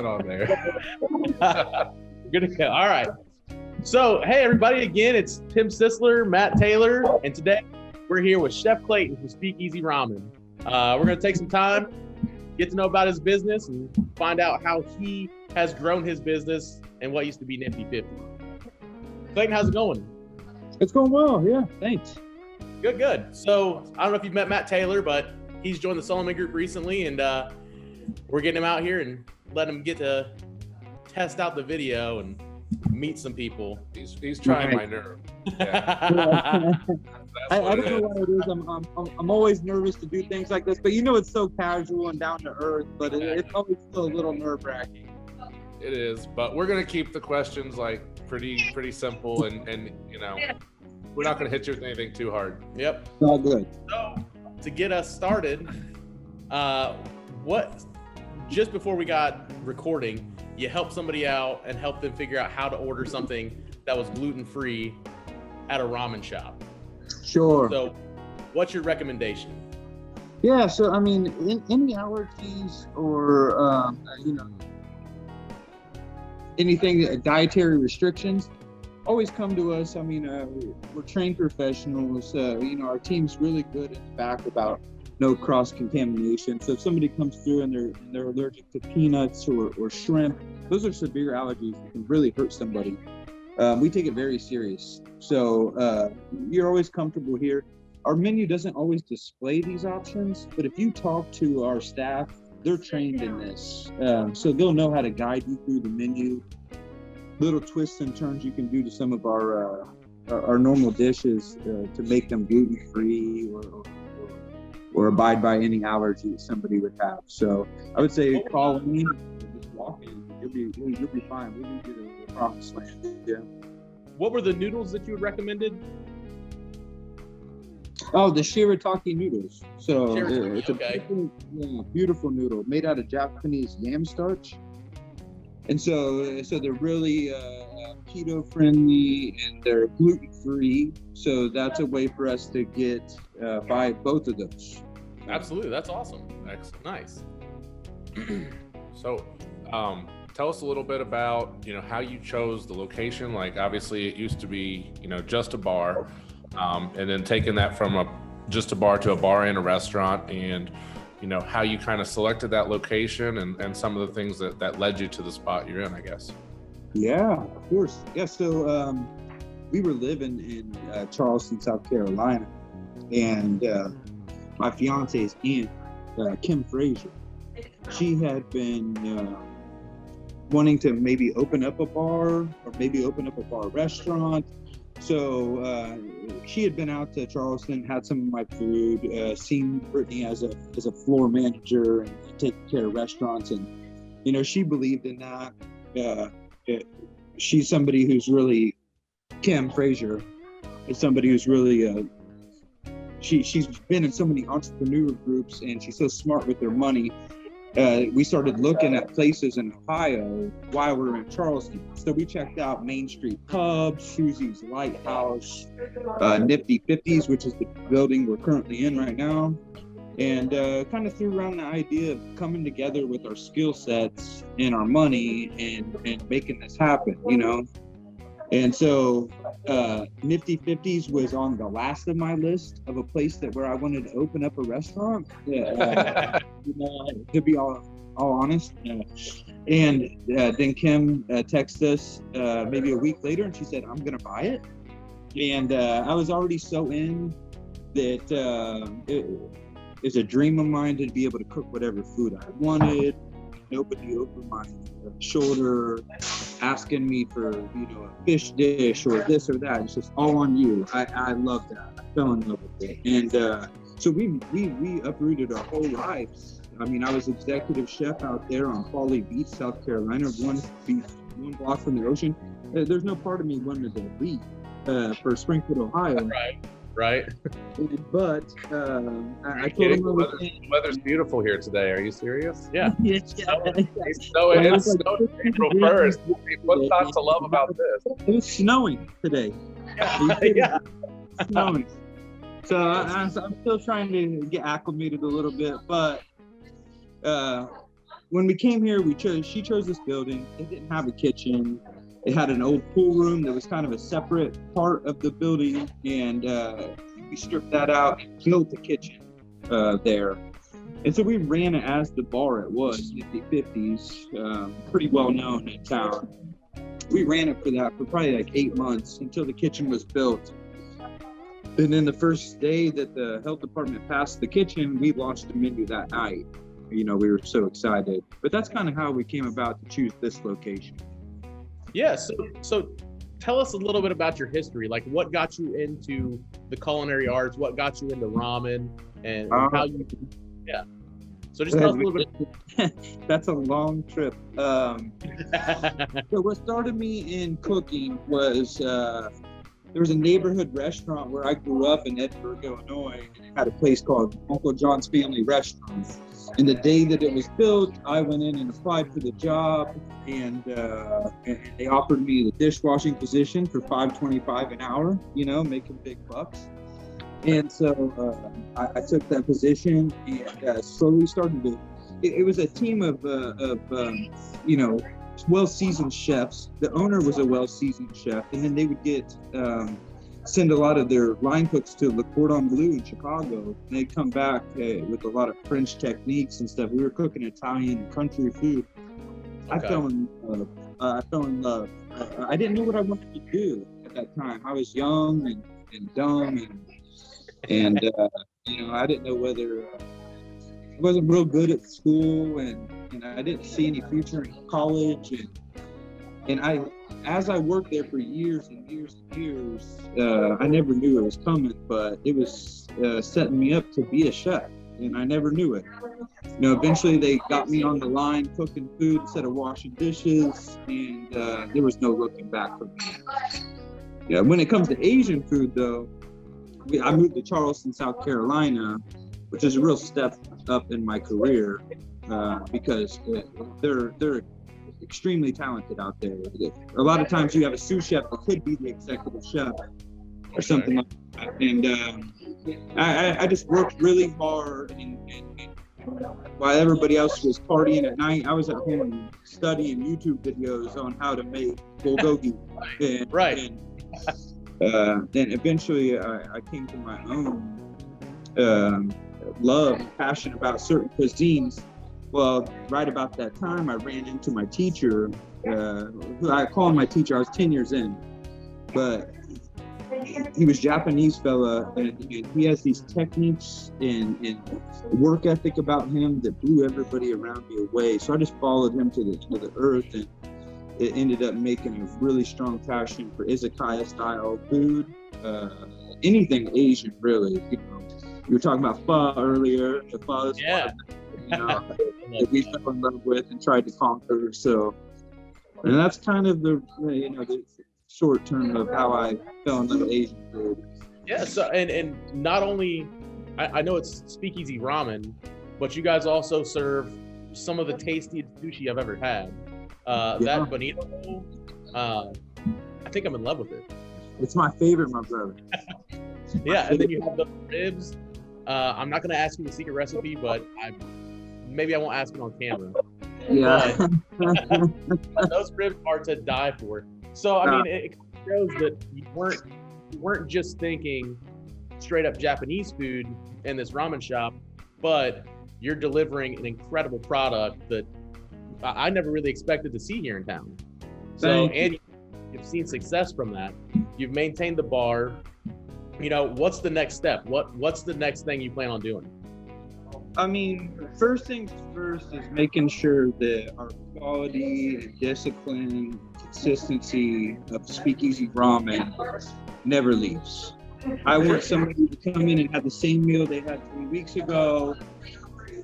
on there. Good to go. All right. So, hey, everybody, again, it's Tim Sisler, Matt Taylor, and today we're here with Chef Clayton from Speakeasy Ramen. We're going to take some time, get to know about his business, and find out how he has grown his business and what used to be Nifty 50. Clayton, how's it going? It's going well, yeah, thanks. Good, good. So, I don't know if you've met Matt Taylor, but he's joined the Solomon Group recently, and we're getting him out here and letting him get to test out the video and meet some people. He's trying my nerve. Yeah. I don't know what it is. I'm always nervous to do things like this, but you know it's so casual and down to earth, but it's always still a little nerve-wracking. It is, but we're gonna keep the questions like pretty simple, and you know, we're not gonna hit you with anything too hard. Yep. All good. So, to get us started, just before we got recording, you helped somebody out and helped them figure out how to order something that was gluten-free at a ramen shop. Sure. So, what's your recommendation? Yeah, so I mean, any allergies or anything, dietary restrictions, always come to us. I mean, we're trained professionals. Our team's really good in the back about no cross-contamination. So if somebody comes through and they're allergic to peanuts or shrimp, those are severe allergies that can really hurt somebody. We take it very serious. So you're always comfortable here. Our menu doesn't always display these options, but if you talk to our staff, they're trained in this. So they'll know how to guide you through the menu. Little twists and turns you can do to some of our normal dishes to make them gluten-free or abide by any allergy that somebody would have. So I would say call in, just walk in, you'll be fine. We'll lead you to the promised land. Yeah. What were the noodles that you had recommended? Oh, the shirataki noodles. So Shirataki, it's okay. a beautiful noodle made out of Japanese yam starch. And so they're really keto friendly and they're gluten free. So that's a way for us to get buy both of those. Absolutely, that's awesome. Excellent. Nice. So, tell us a little bit about how you chose the location. Like, obviously, it used to be just a bar, and then taking that from just a bar to a bar and a restaurant, and how you kind of selected that location and some of the things that led you to the spot you're in, I guess. Yeah, of course. Yeah, so we were living in Charleston, South Carolina, and my fiance's aunt, Kim Frazier, she had been wanting to maybe open up a bar or maybe open up a bar restaurant. So she had been out to Charleston, had some of my food, seen Brittany as a floor manager and taking care of restaurants, and she believed in that. She's somebody who's really, Kim Frazier is somebody who's really she's been in so many entrepreneur groups, and she's so smart with her money. We started looking at places in Ohio while we were in Charleston. So we checked out Main Street Pub, Susie's Lighthouse, Nifty 50s, which is the building we're currently in right now, and kind of threw around the idea of coming together with our skill sets and our money and making this happen, And so Nifty 50s was on the last of my list of a place where I wanted to open up a restaurant, to be all honest. And then Kim texted us maybe a week later, and she said, I'm going to buy it. And I was already so in that it is a dream of mine to be able to cook whatever food I wanted. Nobody over my shoulder asking me for a fish dish or this or that. It's just all on you. I love that. I fell in love with it. And so we uprooted our whole lives. I mean, I was executive chef out there on Folly Beach, South Carolina, one block from the ocean. There's no part of me wanting to leave for Springfield, Ohio. Right. But I told him the weather's beautiful here today. Are you serious? Yeah. It's snowing April 1st. What's not to love about this? It's snowing today. Yeah. It's snowing. So I'm still trying to get acclimated a little bit, but when we came here, she chose this building. It didn't have a kitchen. It had an old pool room that was kind of a separate part of the building, and we stripped that out and built a kitchen there. And so we ran it as the bar it was, Nifty 50s, pretty well known in town. We ran it for probably like 8 months until the kitchen was built. And then the first day that the health department passed the kitchen, we launched the menu that night. We were so excited. But that's kind of how we came about to choose this location. Yeah, so tell us a little bit about your history. Like, what got you into the culinary arts? What got you into ramen, and how you? Yeah. So just tell us a little bit. That's a long trip. So what started me in cooking was there was a neighborhood restaurant where I grew up in Edinburgh, Illinois, and it had a place called Uncle John's Family Restaurant. And the day that it was built, I went in and applied for the job, and they offered me the dishwashing position for $5.25 an hour, making big bucks. And so I took that position and slowly started to. It was a team of well-seasoned chefs. The owner was a well-seasoned chef, and then they would send a lot of their line cooks to Le Cordon Bleu in Chicago. And they'd come back with a lot of French techniques and stuff. We were cooking Italian and country food. Okay. I fell in love. I didn't know what I wanted to do at that time. I was young and dumb, and I didn't know whether I wasn't real good at school, and I didn't see any future in college, and as I worked there for years and years and years, I never knew it was coming, but it was setting me up to be a chef, and I never knew it. Eventually they got me on the line cooking food instead of washing dishes, and there was no looking back for me. Yeah, when it comes to Asian food, though, I moved to Charleston, South Carolina, which is a real step up in my career because they're extremely talented out there. A lot of times you have a sous chef that could be the executive chef or something like that. And I just worked really hard, and while everybody else was partying at night, I was at home studying YouTube videos on how to make bulgogi. Then eventually I came to my own love and passion about certain cuisines. Well, right about that time, I ran into my teacher, who I call him my teacher. I was 10 years in, but he was Japanese fella, and he has these techniques and work ethic about him that blew everybody around me away. So I just followed him to the earth, and it ended up making a really strong passion for izakaya style food, anything Asian, really. You were talking about pho earlier. The pho is that we fell in love with and tried to conquer. So, and that's kind of the short term of how I fell in love with Asian food. Yeah. So and not only I know it's Speakeasy Ramen, but you guys also serve some of the tastiest sushi I've ever had. That bonito roll, I think I'm in love with it. It's my favorite, my brother. Yeah, and then you have the ribs. I'm not going to ask you the secret recipe, but maybe I won't ask it on camera. Yeah. But those ribs are to die for. So, I mean, it shows that you weren't just thinking straight up Japanese food in this ramen shop, but you're delivering an incredible product that I never really expected to see here in town. So, and you've seen success from that. You've maintained the bar. What's the next step? What's the next thing you plan on doing? I mean, first things first is making sure that our quality and discipline, consistency of Speakeasy Ramen never leaves. I want somebody to come in and have the same meal they had 3 weeks ago.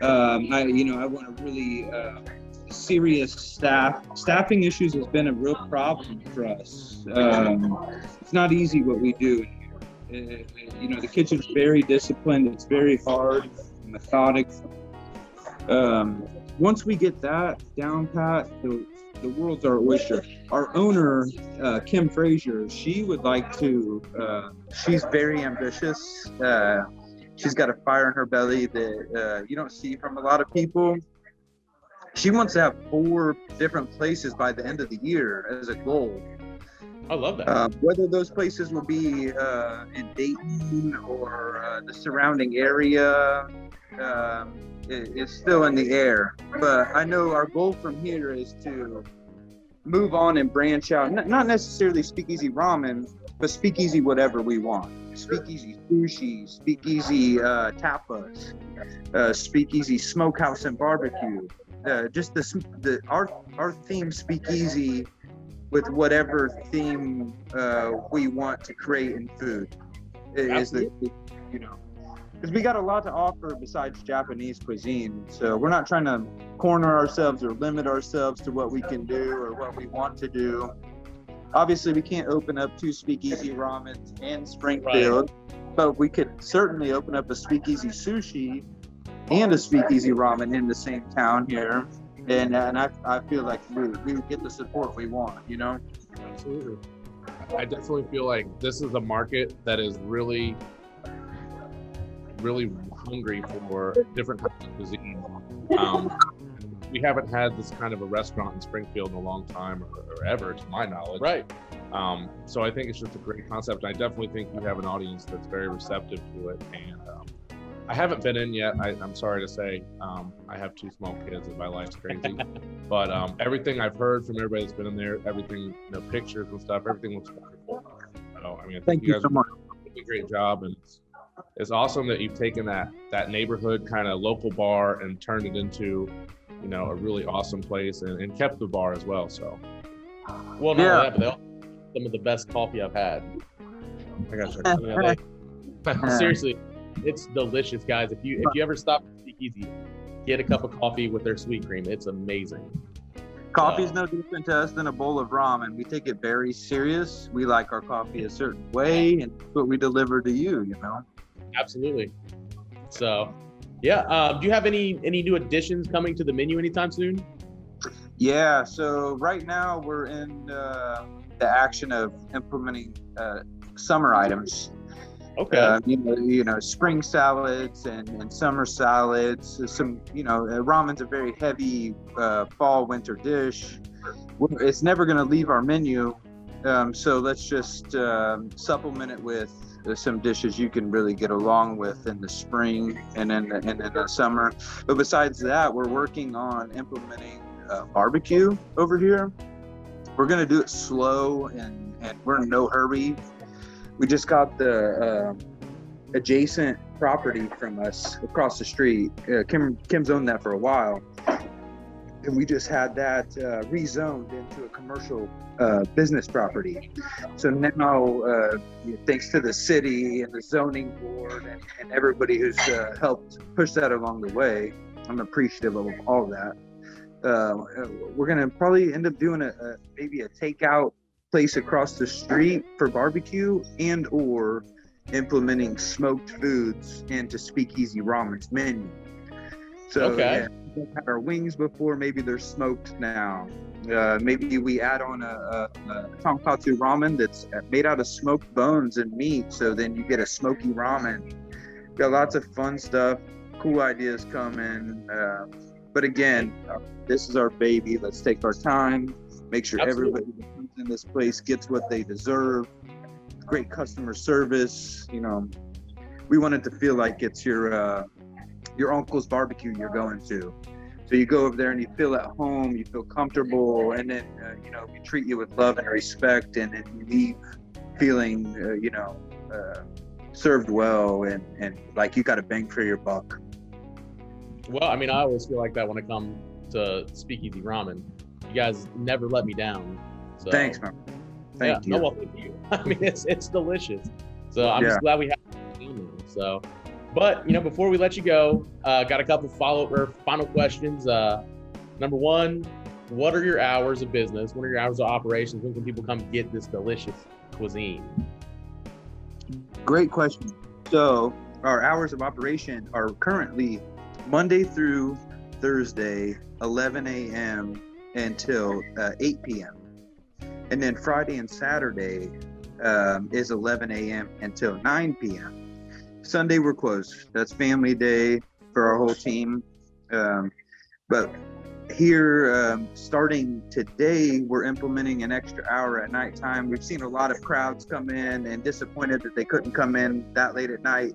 I want a really serious staffing issues has been a real problem for us. It's not easy what we do. The kitchen's very disciplined. It's very hard, methodic. Once we get that down pat, the world's our oyster. Our owner, Kim Frazier, she would like to. She's very ambitious. She's got a fire in her belly that you don't see from a lot of people. She wants to have 4 different places by the end of the year as a goal. I love that. Whether those places will be in Dayton or the surrounding area is still in the air. But I know our goal from here is to move on and branch out. Not necessarily Speakeasy Ramen, but Speakeasy whatever we want. Speakeasy sushi, Speakeasy tapas, Speakeasy smokehouse and barbecue. Just our theme Speakeasy with whatever theme we want to create in food is because we got a lot to offer besides Japanese cuisine. So we're not trying to corner ourselves or limit ourselves to what we can do or what we want to do. Obviously, we can't open up 2 Speakeasy Ramens in Springfield, but we could certainly open up a Speakeasy Sushi and a Speakeasy Ramen in the same town here. And I feel like we would get the support we want, Absolutely. I definitely feel like this is a market that is really, really hungry for different types of cuisine. We haven't had this kind of a restaurant in Springfield in a long time or ever, to my knowledge. Right. So I think it's just a great concept. I definitely think you have an audience that's very receptive to it. And I haven't been in yet. I'm sorry to say. I have 2 small kids and my life's crazy. But everything I've heard from everybody that's been in there, everything, pictures and stuff, everything looks wonderful. I mean, I think you guys so much. did a great job, and it's awesome that you've taken that neighborhood kind of local bar and turned it into, a really awesome place and kept the bar as well. So, Well, not only that, but they also some of the best coffee I've had. I got you. Seriously, it's delicious, guys. If you ever stop at Speakeasy, get a cup of coffee with their sweet cream. It's amazing. Coffee's no different to us than a bowl of ramen. We take it very serious. We like our coffee a certain way, and that's what we deliver to you, Absolutely. So, yeah. Do you have any new additions coming to the menu anytime soon? Yeah, so right now we're in the action of implementing summer items. Okay. Spring salads and summer salads. Ramen's a very heavy fall winter dish. It's never going to leave our menu, so let's just supplement it with some dishes you can really get along with in the spring and in the summer. But besides that, we're working on implementing barbecue over here. We're going to do it slow and we're in no hurry. We just got the adjacent property from us across the street. Kim's owned that for a while. And we just had that rezoned into a commercial business property. So now, thanks to the city and the zoning board and everybody who's helped push that along the way, I'm appreciative of all that. We're gonna probably end up doing maybe a takeout place across the street for barbecue and or implementing smoked foods into Speakeasy Ramen's menu. So okay. We've had our wings before, maybe they're smoked now. Maybe we add on a tonkatsu ramen that's made out of smoked bones and meat, so then you get a smoky ramen. Got lots of fun stuff, cool ideas coming. But again, this is our baby. Let's take our time, make sure everybody that comes in this place gets what they deserve. Great customer service. We want it to feel like it's your uncle's barbecue you're going to. So you go over there and you feel at home, you feel comfortable, and then we treat you with love and respect, and then you leave feeling served well and like you got a bang for your buck. Well, I mean, I always feel like that when I come to Speakeasy Ramen. You guys never let me down. So, thanks, man. Thank you. No, well, thank you. I mean, it's delicious. So I'm just glad we have it. So, but before we let you go, got a couple final questions. Number one, what are your hours of business? What are your hours of operations? When can people come get this delicious cuisine? Great question. So our hours of operation are currently Monday through Thursday, 11 a.m. until 8 p.m. And then Friday and Saturday is 11 a.m. until 9 p.m. Sunday we're closed. That's family day for our whole team. But here, starting today, we're implementing an extra hour at nighttime. We've seen a lot of crowds come in and disappointed that they couldn't come in that late at night.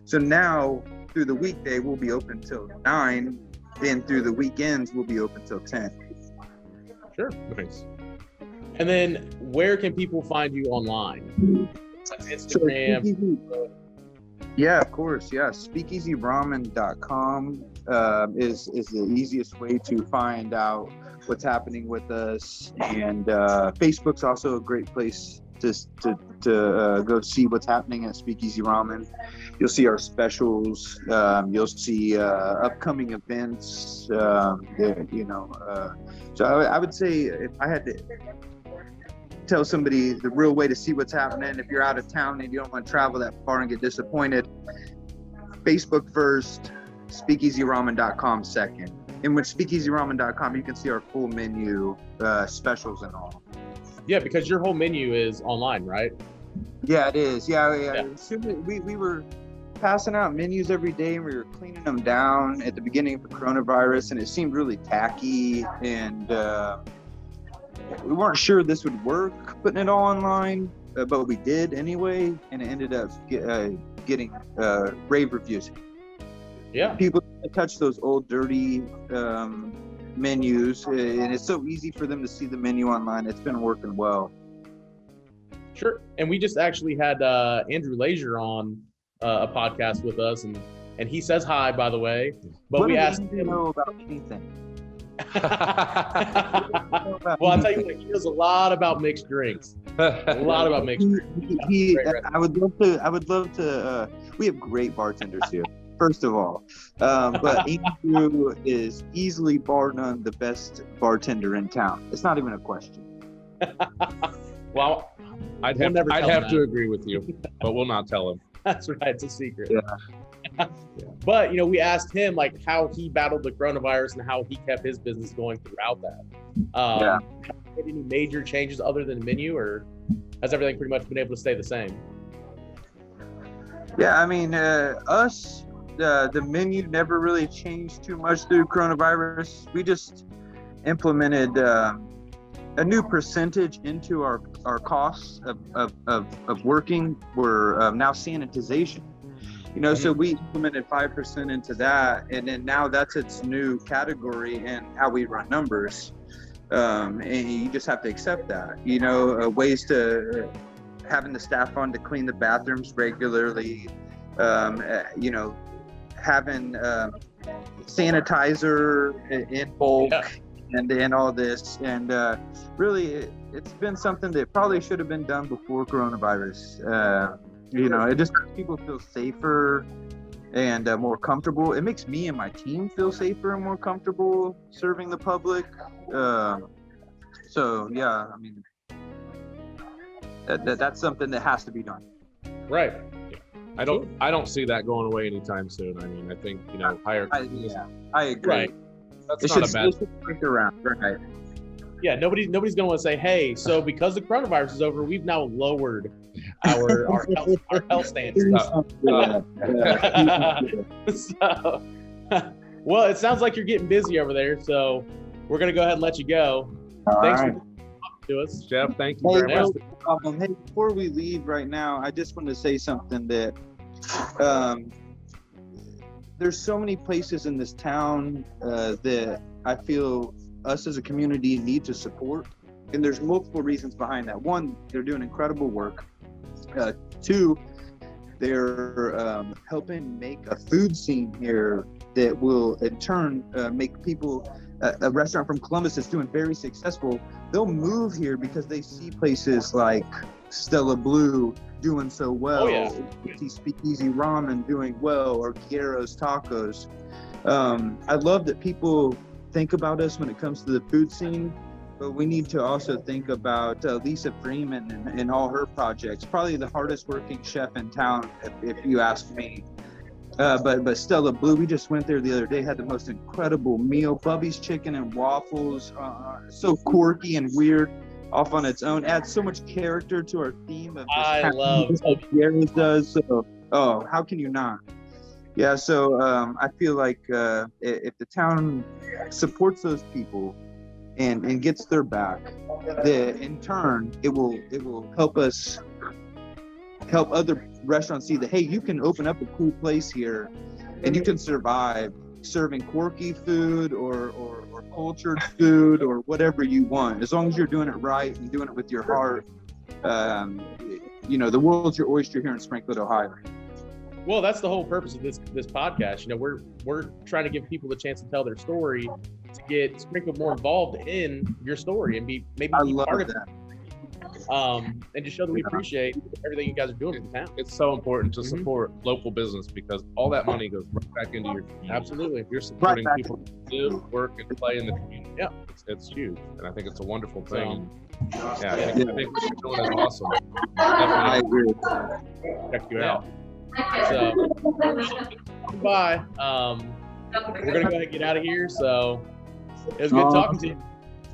So now through the weekday, we'll be open till 9, and through the weekends, we'll be open till 10. Sure. Nice. And then where can people find you online? Instagram. Yeah, of course. Yeah. Speakeasyramen.com is the easiest way to find out what's happening with us. And Facebook's also a great place to go see what's happening at Speakeasy Ramen. You'll see our specials. You'll see upcoming events. So I would say if I had to tell somebody the real way to see what's happening, if you're out of town and you don't want to travel that far and get disappointed, Facebook first, speakeasyramen.com second. And with speakeasyramen.com, you can see our full menu, specials and all. Yeah, because your whole menu is online, right? Yeah, it is. Yeah. As soon as we were passing out menus every day, and we were cleaning them down at the beginning of the coronavirus, and it seemed really tacky, and we weren't sure this would work, putting it all online, but we did anyway, and it ended up getting rave reviews. Yeah. People touch those old, dirty menus, and it's so easy for them to see the menu online. It's been working well. Sure. And we just actually had Andrew Lazier on a podcast with us, and he says hi, by the way. But What we do asked you him. know about anything? Well, I'll tell you what, he knows a lot about mixed drinks. A lot about mixed drinks. I would love to. We have great bartenders here, first of all. But Andrew is easily, bar none, the best bartender in town. It's not even a question. Well, I'd we'll have to agree with you, but we'll not tell him. That's right. It's a secret. Yeah. But, we asked him like how he battled the coronavirus and how he kept his business going throughout that. Have you made any major changes other than the menu, or has everything pretty much been able to stay the same? Yeah, I mean, the menu never really changed too much through coronavirus. We just implemented a new percentage into our costs of working. We're now sanitization. So we implemented 5% into that, and then now that's its new category and how we run numbers. And you just have to accept that. Ways to having the staff on to clean the bathrooms regularly. Having sanitizer in bulk. Yeah. And all this, and really, it's been something that probably should have been done before coronavirus. It just makes people feel safer and more comfortable. It makes me and my team feel safer and more comfortable serving the public. So yeah, I mean, that's something that has to be done. Right. I don't see that going away anytime soon. I mean, I think higher. I agree. Right. That's not a bad. Stick around, right? Yeah, nobody's gonna want to say, hey, so because the coronavirus is over, we've now lowered our health standards. So, well, it sounds like you're getting busy over there, so we're gonna go ahead and let you go. Thanks for talking to us, Jeff. Thank you very much. Hey, before we leave right now, I just want to say something that there's so many places in this town that I feel us as a community need to support. And there's multiple reasons behind that. One, they're doing incredible work. Two, they're helping make a food scene here that will in turn make people, a restaurant from Columbus that's doing very successful, they'll move here because they see places like Stella Blue doing so well. Oh, yeah. See Speakeasy Ramen doing well, or Guerrero's Tacos. I love that people think about us when it comes to the food scene, but we need to also think about Lisa Freeman and all her projects. Probably the hardest working chef in town, if you ask me. But Stella Blue, we just went there the other day, had the most incredible meal. Bubby's chicken and waffles, so quirky and weird off on its own. Adds so much character to our theme of this. I love Guerrero's does. So, how can you not? Yeah, so I feel like if the town supports those people and gets their back, that in turn it will help us help other restaurants see that, hey, you can open up a cool place here and you can survive serving quirky food or cultured food or whatever you want, as long as you're doing it right and doing it with your heart. The world's your oyster here in Springfield, Ohio. Well, that's the whole purpose of this podcast. We're trying to give people the chance to tell their story, to get Springfield more involved in your story and be part of that. And just show that we appreciate everything you guys are doing for the town. It's so important to support local business because all that money goes right back into your community. Absolutely. If you're supporting people who live, work, and play in the community, it's huge. And I think it's a wonderful thing. I think what you're doing is awesome. I agree. Check you out. So, goodbye. We're going to go ahead and get out of here. So, it was good talking to you.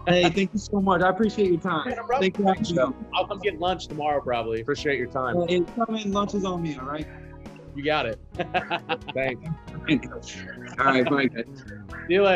Hey, thank you so much. I appreciate your time. Thank you. I'll come get lunch tomorrow, probably. Appreciate your time. Hey, come in, lunch is on me, all right? You got it. Thanks. All right, bye, guys. See you later.